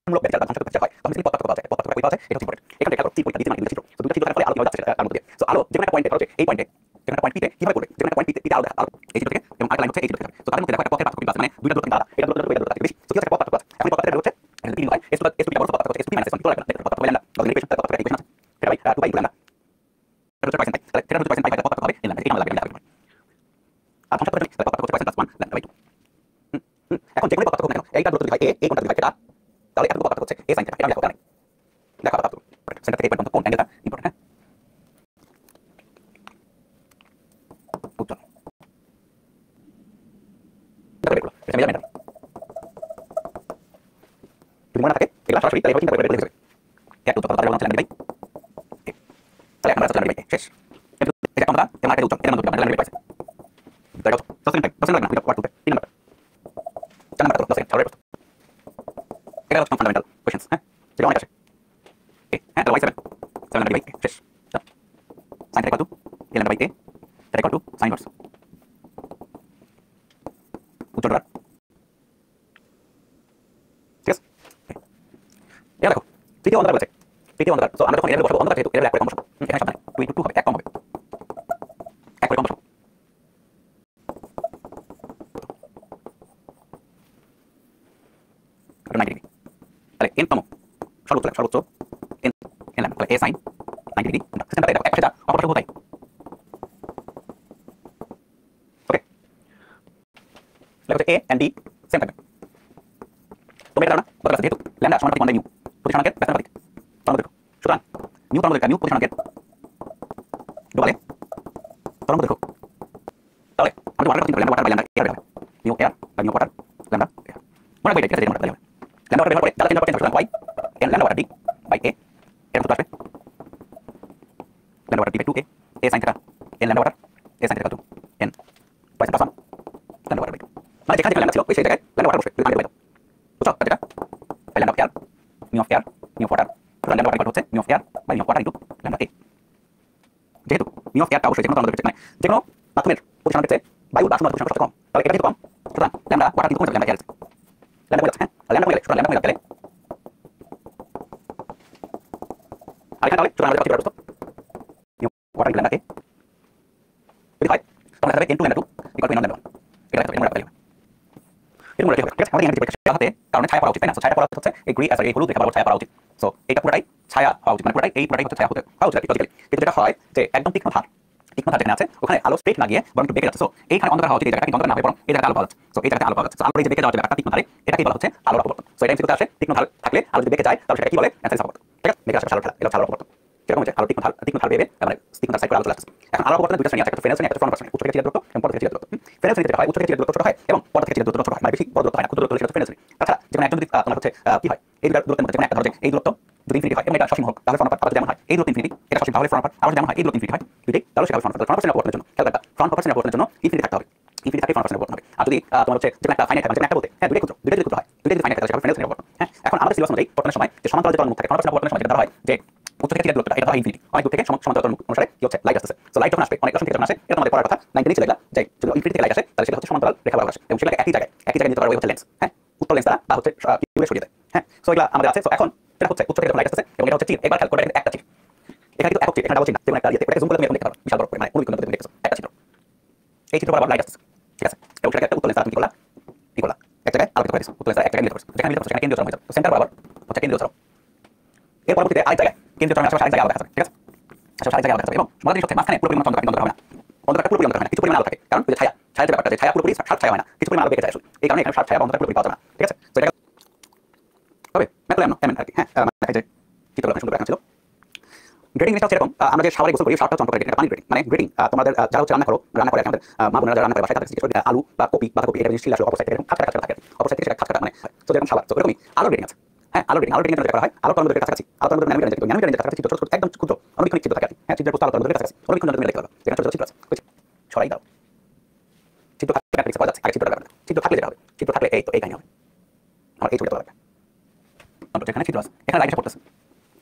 মূলক ব্যাখ্যা বা ভাষাগত ব্যাখ্যা হয় তখন তিনি পদ পার্থক্য পাওয়া যায়। পদ পার্থক্য পাওয়া যায় এটা হচ্ছে ইম্পর্টেন্ট। এখানে দেখা তীর পরীক্ষা দ্বিতীয় মানে চিত্র। তো দুটো চিত্র থাকার ফলে আলো কিভাবে যাচ্ছে তার মধ্যে দিয়ে। সো আলো যেকোনো একটা পয়েন্টে হচ্ছে এই পয়েন্টে যেকোনো একটা পয়েন্ট পিতে কিভাবে পড়বে যেকোনো একটা পয়েন্ট পিতে আলো আলো এই চিত্র থেকে এবং আরেকটা লাইন হচ্ছে এই চিত্র থেকে। তো তাদের মধ্যে দেখো একটা পথের পার্থক্য আছে মানে দুইটা দূরত্ব কিন্তু আলাদা। এটা দূরত্ব এটা দূরত্ব বেশি। সো কি হচ্ছে পথ পার্থক্য আছে। এখন পথ পার্থক্য হচ্ছে এখানে তিন হয় s2 বড় পথ পার্থক্য হচ্ছে s2 - s1 তো লাগবে না। পথ পার্থক্য ল্যাম্ডা তাহলে ইকুয়েশন পথ পার্থক্য ইকুয়েশন আছে সেটা বাই 2 বাই ল্যাম্ডা এটা হচ্ছে পার্সেন্ট তাহলে সেটা হচ্ছে পার্সেন্ট বাই পথ পার্থক্য হবে ল্যাম্ডা এটা আমরা লাগবে ল্যাম্ডা আর ভাষা করতে পথ পার্থক্য হচ্ছে পার্সেন্ট +1 ল্যাম্ডা বাই 2 এখন যেকোনো পথ পার্থক্য কেন এইটা দূরত্ব হয় a এই কোণটা হয় এটা তাহলে এটা পথ পার্থক্য হচ্ছে a sin এটা লেখা জানেন লেখা পার্থক্য সেন্টার থেকে এই পর্যন্ত কোণ অ্যাঙ্গেলটা ইম্পর্টেন্ট হ্যাঁ উত্তর এটা দেখো এটা মেজারমেন্ট যদি মনে থাকে এগুলা সরাসরি তাহলে চিন্তা করে দেখবে এক উত্তর তাহলে বলছিলাম ভাই তাহলে আমরা চলে যাই শেষ এটা আমরা তোমার কাছে উত্তর এর মধ্যে আমরা ল্যান্ড পাইছি দেখো তো সেকেন্ড লাগবে ওয়ার্ড টুতে 3 নাম্বার 4 নাম্বার তো সেকেন্ড তাহলে এটা হচ্ছে ফান্ডামেন্টাল কোশ্চেনস হ্যাঁ যেটা অনেক আছে হ্যাঁ তাহলে y7 7 বাই শেষ sin equal to l by a এটা ইকুয়াল টু sin ইনভার্স উত্তরটা ঠিক আছে এটা দেখো তৃতীয় অন্তরাল আছে তৃতীয় অন্তরাল সো আমরা যখন এর বসাবো অন্তরাল যেহেতু এর এক করে কম বসাবো এখানে সব নাই 2 2 হবে এক কম হবে এক করে কম বসাবো এটা 90 ডিগ্রি তাহলে n তম সর্বোচ্চ n n লাগবে তাহলে a sin 90 ডিগ্রি সিস্টেমটা দেখো এক পাশে যা অপর পাশে কোথায় ওকে তাহলে a and d সেম থাকবে তোমরা এটা না বলতে পারছো যেহেতু ল্যাম্ডা সমান প্রতীক 1 বাই নিউ প্রতিসরণ আঙ্কের ব্যাসার্ধ প্রতীক তরঙ্গ দৈর্ঘ্য সুতরাং নিউ তরঙ্গ দৈর্ঘ্য নিউ প্রতিসরণ আঙ্কের ডবলে তরঙ্গ দৈর্ঘ্য তাহলে আমাদের ওয়াটার চিন্তা lambda water by lambda air হবে নিউ এয়ার বা নিউ ওয়াটার ল্যাম্ডা এয়ার মনে রাখবে এটা ঠিক আছে মনে রাখবে ল্যাম্ডা ওয়াটার ব্যবহার করে যারা চিন্তা করতে সুতরাং y n lambda water d by a এর সূত্র আসবে lambda water d by 2a a sin theta n lambda water a sin theta 2 n by sin lambda water by 2 মানে যেখানে ল্যাম্ডা ছিল ওই সেই জায়গায় ল্যাম্ডা ওয়াটার বসবে যদি আগে বাই দাও বুঝছো এটা lambda of air mu of air mu water lambda water হচ্ছে mu of air by mu water into lambda a যেহেতু নিউ অফ এয়ারটা অবশ্যই যেকোনো তরঙ্গ দৈর্ঘ্যের মানে যেকোনো মাধ্যমের প্রতিসরণের চেয়ে বায়ুর বা শূন্য প্রতিসরণ সবচেয়ে কম তাহলে এটা যেহেতু কম সুতরাং ল্যাম্ডা ওয়াটার কিন্তু কমে যাবে ল্যাম্ডা এয়ার ল্যাম্ডা কমে যাচ্ছে হ্যাঁ ল্যাম্ডা কমে গেলে সুতরাং ল্যাম্ডা কমে গেলে আর এখানে তাহলে সুতরাং আমাদের কত করতে new water into lambda a যদি হয় তাহলে হবে n2 lambda 2 equal to n lambda 1 এটা একটা মনে রাখতে হবে এর মূল্য ঠিক আছে আমাদের এনার্জি পরীক্ষা হাতে কারণে ছায়া পড়া উচিত তাই না ছায়া পড়া হচ্ছে এই গ্রি এই হলুদ রেখা বরাবর ছায়া পড়া উচিত সো এটা পুরোটাই ছায়া হওয়া উচিত মানে পুরোটাই এই পুরোটাই হচ্ছে ছায়া হতে হওয়া উচিত লজিক্যালি কিন্তু যেটা হয় যে একদম তীক্ষ্ণ ধার যেখানে আছে ওখানে আলো স্ট্রেট না গিয়ে বরং একটু বেঁকে যাচ্ছে সো এইখানে অন্ধকার হওয়া উচিত এই জায়গাটা কিন্তু অন্ধকার না হয়ে বরং এই জায়গাটা আলো পাওয়া যাচ্ছে সো এই জায়গাটা আলো পাওয়া যাচ্ছে সো আলো এই যে বেঁকে যাওয়া জায়গাটা তীক্ষ্ণ ধারে এটাকে বলা হচ্ছে আলোর অপবর্তন সো এটা এমসিকিউতে আসে তীক্ষ্ণ ধার থাকলে আলো যদি বেঁকে যায় তাহলে সেটা কি বলে অ্যান্সার অপবর্তন ঠিক আছে বেঁকে আসে আলোর ঠেলা এটা হচ্ছে আলোর অপবর্তন যেরকম হচ্ছে আলো তীক্ষ্ণ ধার বেবে মানে তীক্ষ্ণ ধার সাইড করে আলো চলে আসছে এখন আলোর অপবর্তনের দুইটা শ্রেণী আছে একটা ফ্রেনেল শ্রেণী একটা ফ্রন্ট শ্রেণী উচ্চ থেকে চিরের দূরত্ব এবং পর্দা থেকে চিরের দূরত্ব ফ্রেনেল শ্রেণীতে হয় উচ্চ থেকে চিরের দূরত্ব ছোট হয় এবং পর্দা থেকে চিরের দূরত্ব ছোট হয় মানে বেশি বড় দূরত্ব হয় না ক্ষুদ্র দূরত্ব সেটা ফ্রেনেল শ্রেণী তাছাড়া যেমন একজন যদি তোমার হচ্ছে কি হয় এই দূরত্বের মধ্যে যেমন একটা ধরো যে এই দূরত্ব যদি ইনফিনিটি হয় এবং এটা সসীম হোক তাহলে ফ্রন্ট পার্ট যেমন হয় এই দূরত্ব ইনফিনিটি এটা সসীম তাহলে ফ্রন্ট পার্ট আবার যেমন হয় এই দূরত্ব ইনফিনিটি হয় দুইটাই তাহলে সেটা ফ্রন্ট পার্ট শ্রেণী অপবর্তনের জন্য খেয়াল রাখবা ফ্রন্ট পার্ট শ্রেণী অপবর্তনের জন্য ইনফিনিটি থাকতে হবে ইনফিনিটি থাকলে ফ্রন্ট পার্ট শ্রেণী অপবর্তন হবে আর যদি তোমার হচ্ছে যেমন একটা ফাইনাইট থাকে যেমন একটা বলতে হ্যাঁ দুইটাই ক্ষুদ্র দুইটাই ক্ষুদ্র হয় দুইটাই ফাইনাইট থাকে সেটা ফ্রেনেল শ্রেণী অপবর্তন হ্যাঁ এখন আমাদের সিলেবাস অনুযায়ী পড়ানোর সময় যে সমান্তরাল যে তরঙ্গ থাকে ফ্রন্ট পার্ট শ্রেণী অপবর্তনের সময় যেটা হয় যে উচ্চ থেকে চিরের দূরত্বটা এটা হয় ইনফিনিটি অনেক দূর থেকে সমান্তরাল তরঙ্গ অনুসারে কি হচ্ছে লাইট আসছে সো লাইট যখন আসবে অনেক রকম থেকে যখন আসে এটা আমাদের পড়ার কথা 90 নিচে লাগলা যে যদি ইনফিনিটি থেকে লাইট আসে তাহলে সেটা হচ্ছে সমান্তরাল রেখা বরাবর আসে এবং সেটাকে একই জায়গায় নিতে পারবে হচ্ছে লেন্স হ্যাঁ উত্তর লেন্স দ্বারা বা হচ্ছে কিউবে সরিয়ে দেয় হ্যাঁ সো এগুলা আমাদের আছে সো এখন এটা হচ্ছে উচ্চ থেকে যখন লাইট আসছে এবং এটা হচ্ছে চির একবার খেয়াল করে একটা চির এখানে কিন্তু একক চির এখানে ডাবল চির না যেমন একটা ইয়েতে এটাকে জুম করে তুমি এখন দেখতে পারো বিশাল বড় মানে অনুবিকরণ তুমি দেখছো একটা চিত্র এই চিত্র বরাবর লাইট আসছে ঠিক আছে এবং সেটাকে একটা উত্তর লেন্স দ্বারা তুমি কি করলা এক জায়গায় আলোকিত করে দিছো উত্তর লেন্স এক জায়গায় মিলিত করছো যেখানে মিলিত করছো সেখানে কেন্দ্রীয় তরঙ্গ হয়ে যাবে সেন্টার বরাবর হচ্ছে কেন্দ্রীয় তরঙ্গ এর পরবর্তীতে আরেক জায়গায় কেন্দ্রীয় তরঙ্গ আসলে আরেক জায়গায় আলো দেখা যাবে ঠিক আছে আসলে আরেক জায়গায় আলো দেখা যাবে এবং সমাধান হচ্ছে মাঝখানে পুরোপুরি অন্ধকার হবে না অন্ধকার পুরোপুরি অন্ধকার হয় না কিছু পরিমাণ আলো থাকে কারণ ওই যে ছায়া যে ব্যাপারটা যে ছায়া পুরোপুরি শার্প ছায়া হয় না কিছু পরিমাণ আলো বেঁকে যায় আসলে এই কারণে এখানে শার্প ছায়া বা অন্ধকার পুরোপুরি পাওয়া যাবে না ঠিক আছে তো এটা তবে ম্যাথ করলাম না এমন আর কি হ্যাঁ মানে এই যে চিত্রটা সুন্দর দেখানো ছিল গ্রেডিং জিনিসটা হচ্ছে এরকম আমরা যে শাওয়ারে গোসল করি শাওয়ারটা চম্পক গ্রেডিং পানি গ্রেডিং মানে গ্রেডিং তোমাদের যারা হচ্ছে রান্না করে আমাদের মা বোনেরা যারা রান্না করে বাসায় তাদের কিছু আলু বা কপি বাঁধাকপি এটা জিনিস ছিল আসলে অপসাইড এরকম খাঁচা থাকে অপসাইড থেকে খাঁচা মানে তো যেরকম শাওয়ার তো এরকমই আলো গ্রেডিং আছে হ্যাঁ আলো গ্রেডিং করা হয় আলো তরঙ্গের কাছাকাছি আলো তরঙ্গের ন্যানোমিটারের কাছাকাছি চিত্র ছোট একদম ক্ষুদ্র অনুক্ষণিক চিত্র থাকে হ্যাঁ চিত্রের আলো তরঙ্গের কাছাকাছি অনুক্ষণ তুমি দেখতে পারো এখানে ছোট ছোট চিত্র আছে ছড়াই দাও চিত্র থাকলে ম্যাট্রিক্স পাওয়া যাচ্ছে আগে চিত্রটা লাগবে চিত্র থাকলে যেটা হবে চিত্র থাকলে এই তো এই কাহিনী হবে আমার এই ছবিটা লাগবে অন্তত এখানে চিত্র আছে এখানে লাইট এসে পড়তেছে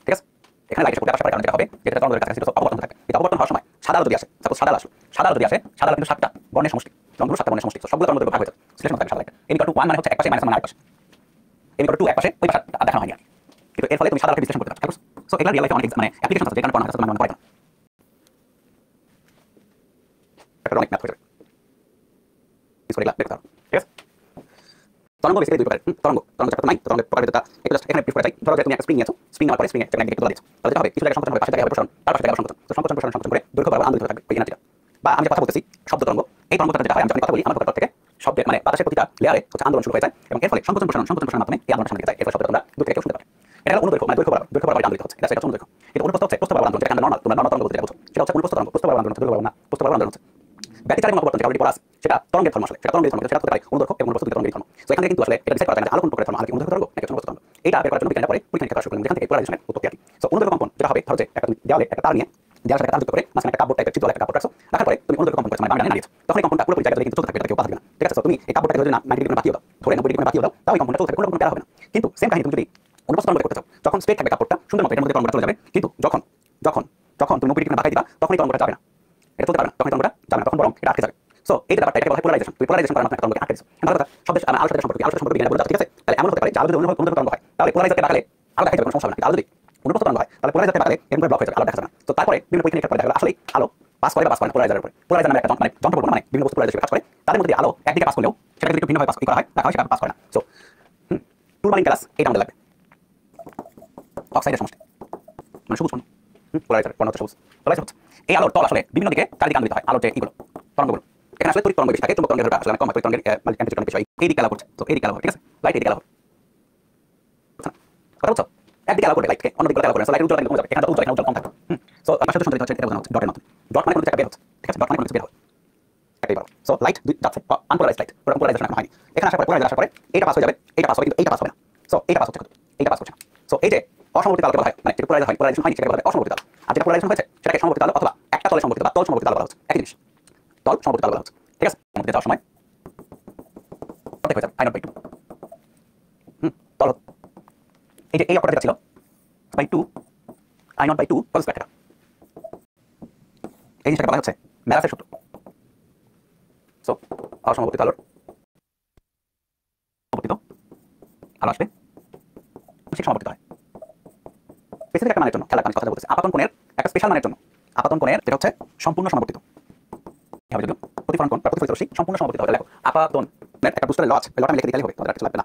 ঠিক আছে এখানে লাইট এসে পড়তে আসার কারণে যেটা হবে যেটা তরঙ্গের কাছাকাছি চিত্র অপবর্তন থাকে এটা অপবর্তন হওয়ার সময় সাদা আলো যদি আসে সাপোজ সাদা আলো আসলো সাদা আলো যদি আসে সাদা আলো কিন্তু 7টা বর্ণের সমষ্টি রংগুলো 7টা বর্ণের সমষ্টি সবগুলো তরঙ্গের ভাগ হয়ে যাবে বিশ্লেষণ থাকে সাদা লাইট n = 1 মানে হচ্ছে এক পাশে মাইনাস মানে আরেক পাশে n = 2 এক পাশে ওই পাশে দেখানো হয়নি সাদা আলোকে বিশ্লেষণ করতে পারছো। সো এগুলা রিয়েল লাইফে অনেক মানে অ্যাপ্লিকেশন আছে যেখানে পড়ানো আছে তোমার মনে পড়ে না। এটা অনেক ম্যাথ হয়ে যাবে। ইউজ করে দেখতে পারো। ঠিক আছে? তরঙ্গ বেসিক্যালি দুই প্রকার। তরঙ্গ চ্যাপ্টার নাই, তরঙ্গের প্রকারভেদটা একটু জাস্ট এখানে ব্রিফ করে যাই। ধরো যে তুমি একটা স্প্রিং নিয়েছো, স্প্রিং নেওয়ার পরে স্প্রিং এর একদিকে তোলা দিয়েছো। তাহলে যেটা হবে কিছু জায়গায় সংকোচন হবে, পাশে জায়গায় হবে প্রসারণ, তার পাশে জায়গায় সংকোচন। তো সংকোচন করে দৈর্ঘ্য বরাবর আন্দোলিত থাকবে ওই এনার্জিটা। বা আমি যে কথা বলতেছি শব্দ তরঙ্গ, এই তরঙ্গটা যেটা হয় আমি যখন কথা বলি আমার ভেতর থেকে শব্দের মানে বাতাসের প্রতিটা লেয়ারে হচ্ছে আন্দোলন শুরু হয়ে যায় এবং এর ফলে সংকোচন প্রসারণের মাধ্যমে এই আন্দোলন সামনে দিকে যায়। এর ফলে শব্দটা তোমরা দূর থেকে শুনতে পাবে। এটা হলো অনুদৈর্ঘ্য মানে দৈর্ঘ্য বরাবর আন্দোলিত হচ্ছে। এটা হচ্ছে অনুদৈর্ঘ্য। কিন্তু অনুপ্রস্থ হচ্ছে প্রস্থ বরাবর আন্দোলন, যেটা নরমাল তোমরা নরমাল তরঙ্গ বলতে বুঝো। সেটা হচ্ছে অনুপ্রস্থ তরঙ্গ, প্রস্থ বরাবর আন্দোলন হচ্ছে, দৈর্ঘ্য বরাবর না, প্রস্থ বরাবর আন্দোলন হচ্ছে। ব্যতিচারী মনোবর্তন যেটা অলরেডি পড়া আছে সেটা তরঙ্গের ধর্ম, আসলে সেটা তরঙ্গের ধর্ম, সেটা হতে পারে অনুদৈর্ঘ্য এবং অনুপ্রস্থ তরঙ্গের ধর্ম। সো এখান থেকে কিন্তু আসলে এটা ডিসাইড করা যায় না আলোক কোন প্রকারের ধর্ম, আলোক অনুদৈর্ঘ্য তরঙ্গ নাকি অনুপ্রস্থ তরঙ্গ। এটা বের করার জন্য বিজ্ঞানীরা পরে পরীক্ষা নিরীক্ষা শুরু করলেন, যেখান থেকে পোলারাইজেশনের উৎপত্তি আর কি। সো অনুদৈর্ঘ্য কম্পন যেটা হবে, ধরো যে একটা তুমি দেওয়ালে একটা তার নিয়ে দেওয়ালের সাথে তার যুক্ত করে মাঝখানে একটা কাপড় টাইপের চিত্র একটা কাপড় রাখছো, রাখার পরে তুমি অনুদৈর্ঘ্য কম্পন করছো, মানে বাম ডানে নাড়িয়েছো, তখন এই কম্পনটা পুরোপুরি জায়গা ধরে কিন্তু চলতে থাকবে, এটা কেউ বাধা দিবে না। ঠিক আছে? সো তুমি এই কাপড়টাকে যদি 90 ডিগ্রি বাঁকিয়ে দাও, ধরে 90 ডিগ্রি বাঁকিয়ে দাও, তাও এই কম্পনটা চলতে থাকবে, কোনো রকম প্যারা হবে না। কিন্তু সেম কাহিনী তুমি যদি অনুপ্রস্থ তরঙ্গ করতে চাও, যখন স্ট্রেট থাকবে কাপড়টা সুন্দর মতো এর মধ্যে তরঙ্গটা চলে যাবে, কিন্তু যখন যখন যখন তুমি 90 ডিগ্রি বাঁকাই দিবা তখন এই তরঙ্গটা যাবে না, এটা চলতে পারে না, তখন তরঙ্গটা যাবে না, তখন বরং এটা আটকে যাবে। সো এই ব্যাপারটা এটাকে বলা হয় পোলারাইজেশন। তুমি পোলারাইজেশন করার মাধ্যমে তরঙ্গকে আটকে দিছো। এখন কথা শব্দের আলোর সাথে সম্পর্ক কি, আলোর সাথে সম্পর্ক বিজ্ঞানী বলে যাচ্ছে। ঠিক আছে? তাহলে এমন হতে পারে যে আলো যদি অনুদৈর্ঘ্য তরঙ্গ হয় তাহলে পোলারাইজারকে বাঁকালে আলো দেখা যাবে, কোনো সমস্যা হবে না। আলো যদি অনুপ্রস্থ তরঙ্গ হয় তাহলে পোলারাইজারকে বাঁকালে এর মধ্যে ব্লক হয়ে যাবে, আলো দেখা যাবে না। তো তারপরে বিভিন্ন পরীক্ষা নিরীক্ষা করে দেখা গেল আসলে আলো পাস করে বা পাস করে না পোলারাইজারের উপরে। পোলারাইজার নামে একটা মানে যন্ত্র বলবো, মানে বিভিন্ন বস্তু পোলারাইজার কাজ করে, তাদের মধ্যে আলো একদিকে পাস করলেও সেটা যদি একটু ভিন্নভাবে পাস করা হয় দেখা হয় সেটা পাস করে না। সো টুরমালিন গ্যাস এটা আমাদের লাগবে, অক্সাইডের সমষ্টি মানে সবুজ বর্ণ, পোলারাইজার বর্ণ হচ্ছে সবুজ, পোলারাইজার হচ্ছে এই আলোর তল আসলে বিভিন্ন দিকে চারিদিকে আন্দোলিত হয়। আলোর যে এইগুলো তরঙ্গগুলো এখানে আসলে তড়িৎ তরঙ্গ বেশি থাকে, চুম্বক তরঙ্গের আসলে আমি কম, তড়িৎ তরঙ্গের অ্যান্টিচিক্লন বেশি হয়। এই দিকে আলো করছে, তো এই দিকে আলো, ঠিক আছে? লাইট এই দিকে আলো কথা বলছো, একদিকে আলো করবে লাইটকে, অন্যদিকে আলো করবে, সো লাইটের উজ্জ্বলতা কমে যাবে। এখানে উজ্জ্বল, এখানে উজ্জ্বল কম থাকবে। সো পাশে তো সন্দেহ হচ্ছে এটা বোঝানো হচ্ছে ডটের মাধ্যমে। ডট মানে কোনো জায়গা বের হচ্ছে, ঠিক আছে? ডট মানে কোনো কিছু বের হয়, একটাই বড়। সো লাইট দুই যাচ্ছে, আনপোলারাইজড লাইট, ওরকম পোলারাইজেশন এখন হয়নি। এখানে আসার পরে পোলারাইজেশন আসার পরে এটা পাস হয়ে যাবে, এটা পাস হবে, কিন্তু এইটা পাস হবে না। সো এইটা পাস হচ্ছে, এইটা পাস হচ্ছে না। সো এই যে অসমবর্তিত আলোকে বলা হয়, মানে যেটা পোলারাইজেশন হয়, পোলারাইজেশন হয়নি সেটাকে বলা হয় অসমবর্তিত আলো। আর যেটা পোলারাইজেশন হয়েছে সেটাকে সমবর্তিত আলো অথবা একটা তলে সমবর্তিত বা তল সমবর্তিত আলো বলা হচ্ছে, একই জিনিস, তল সমবর্তিত আলো বলা হচ্ছে। ঠিক আছে? সমবর্তিত যাওয়ার সময় অর্ধেক হয়ে যাবে I0/2। তল এই যে এই অক্ষরটা ছিল বাই 2 I0/2 হোল স্কয়ার, এই জিনিসটাকে বলা হচ্ছে ম্যালাসের সূত্র। সো অসমবর্তিত আলোর সমবর্তিত আলো আসবে ঠিক সমবর্তিত হয় স্পেসিফিক একটা মানের জন্য। খেলা আমি কথা বলতেছি আপাতন কোণের একটা স্পেশাল মানের জন্য, আপাতন কোণের যেটা হচ্ছে সম্পূর্ণ সমবর্তিত হবে, যদি প্রতিফলন কোণ বা প্রতিফলিত রশ্মি সম্পূর্ণ সমবর্তিত হবে। দেখো আপাতন একটা বুস্টারের ল আছে, লটা আমি লিখে দিলেই হবে, তোমাদের আর কিছু লাগবে না।